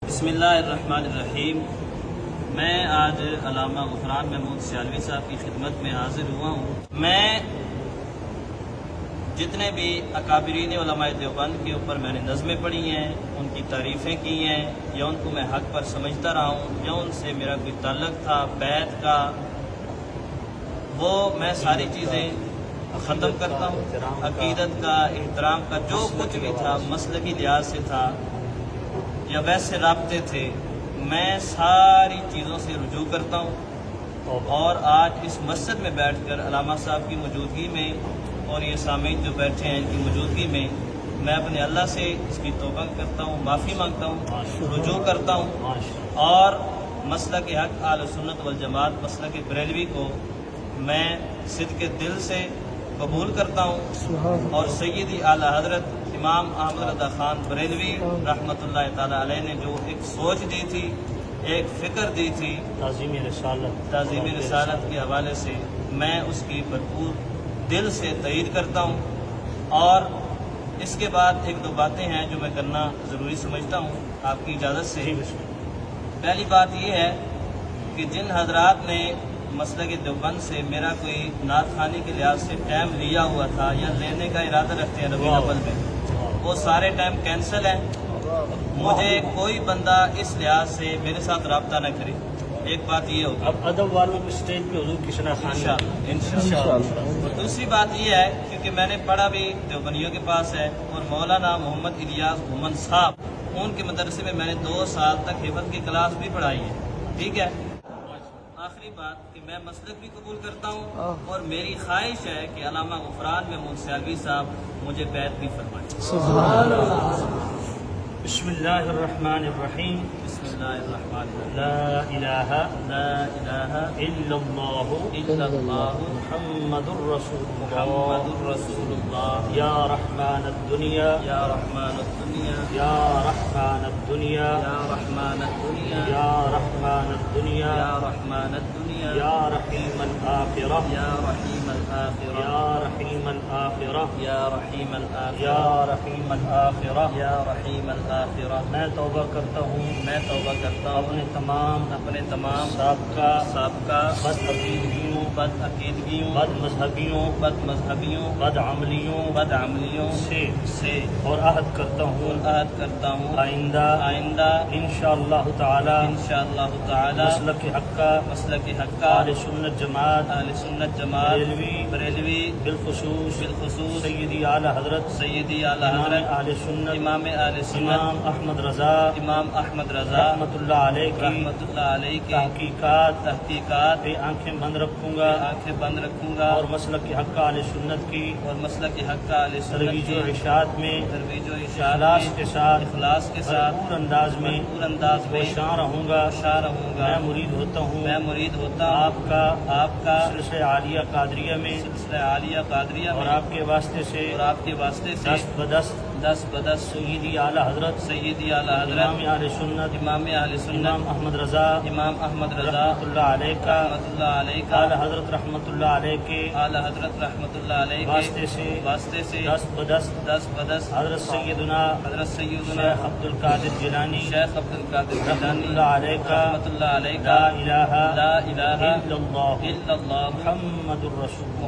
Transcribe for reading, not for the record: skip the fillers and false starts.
بسم اللہ الرحمن الرحیم۔ میں آج علامہ غفران محمود سیالوی صاحب کی خدمت میں حاضر ہوا ہوں۔ میں جتنے بھی اکابرین علماء دیوبند کے اوپر میں نے نظمیں پڑھی ہیں، ان کی تعریفیں کی ہیں، یا ان کو میں حق پر سمجھتا رہا ہوں، یا ان سے میرا کوئی تعلق تھا بیعت کا، وہ میں ساری چیزیں ختم کرتا ہوں۔ عقیدت کا، احترام کا، جو کچھ بھی تھا مسلکی لحاظ سے تھا یا ویسے رابطے تھے، میں ساری چیزوں سے رجوع کرتا ہوں۔ اور آج اس مسجد میں بیٹھ کر علامہ صاحب کی موجودگی میں اور یہ سامعین جو بیٹھے ہیں ان کی موجودگی میں اپنے اللہ سے اس کی توبہ کرتا ہوں، معافی مانگتا ہوں، رجوع کرتا ہوں، اور مسلک حق اہل سنت والجماعت مسلک بریلوی کو میں صدق دل سے قبول کرتا ہوں۔ اور سیدی اعلیٰ حضرت امام احمد رضا خان بریلوی رحمۃ اللہ تعالی علیہ نے جو ایک سوچ دی تھی، ایک فکر دی تھی تعظیم رسالت کے حوالے سے، میں اس کی بھرپور دل سے تائید کرتا ہوں۔ اور اس کے بعد ایک دو باتیں ہیں جو میں کرنا ضروری سمجھتا ہوں آپ کی اجازت سے۔ پہلی بات یہ ہے کہ جن حضرات نے مسلک دیوبند سے میرا کوئی نعت خوانی کے لحاظ سے ٹائم لیا ہوا تھا یا لینے کا ارادہ رکھتے ہیں ربیع الاول میں، وہ سارے ٹائم کینسل ہیں۔ مجھے کوئی بندہ اس لحاظ سے میرے ساتھ رابطہ نہ کرے۔ ایک بات یہ ہوگی، اب ادب والوں کی اسٹیج پہ حضور کی شناخت انشاءاللہ۔ اور دوسری بات یہ ہے، کیونکہ میں نے پڑھا بھی دیوبندیوں کے پاس ہے، اور مولانا محمد الیاس محمد صاحب ان کے مدرسے میں نے 2 سال تک حفظ کی کلاس بھی پڑھائی ہے، ٹھیک ہے۔ آخری بات کہ میں مسلک بھی قبول کرتا ہوں، اور میری خواہش ہے کہ علامہ غفران محمود سیالوی صاحب مجھے بیعت بھی فرمائیں۔ سبحان اللہ۔ بسم اللہ الرحمن الرحیم۔ بسم اللہ الرحمن الرحیم۔ لا الہ الا اللہ محمد رسول اللہ یا رحمان الدنیا یا رحمان الدنیا یا رحمان الدنیا یا رحمان الدنیا یا رحمان الدنیا یا رحمان الدنیا یا رحیم الآخرہ یا رحیم الآخرہ یا رحیم الآخرہ یا رحیم الآخرہ یا رحیم الآخرہ یا رحیم الآخرہ۔ میں توبہ کرتا ہوں میں توبہ کرتا ہوں اپنے تمام سابقہ بد عقیدگیوں بد عقیدگیوں بد مذہبیوں بد مذہبیوں بد عملیوں سے اور عہد کرتا ہوں آئندہ انشاءاللہ تعالی مسلک حق کا اہل سنت جماعت بریلوی بالخصوص سیدی اعلیٰ حضرت امام اہل سنت امام احمد رضا رحمۃ اللہ علیہ کی تحقیقات پہ آنکھیں بند رکھوں گا اور مسلک حق اہل سنت کی ترویج و ارشاد میں اخلاص کے ساتھ بھرپور انداز میں شاں رہوں گا۔ میں مرید ہوتا ہوں آپ کا سلسلہ عالیہ قادریہ میں اور آپ کے واسطے سے دست بدست سیدی اعلیٰ حضرت امام اہل سنت امام احمد رضا رحمۃ اللہ علیہ کا اعلیٰ حضرت رحمۃ اللہ علیہ کے واسطے سے دست بدست حضرت سیدنا شیخ عبد القادر جیلانی رحمۃ اللہ علیہ کا لا الہ الا اللہ محمد الرسول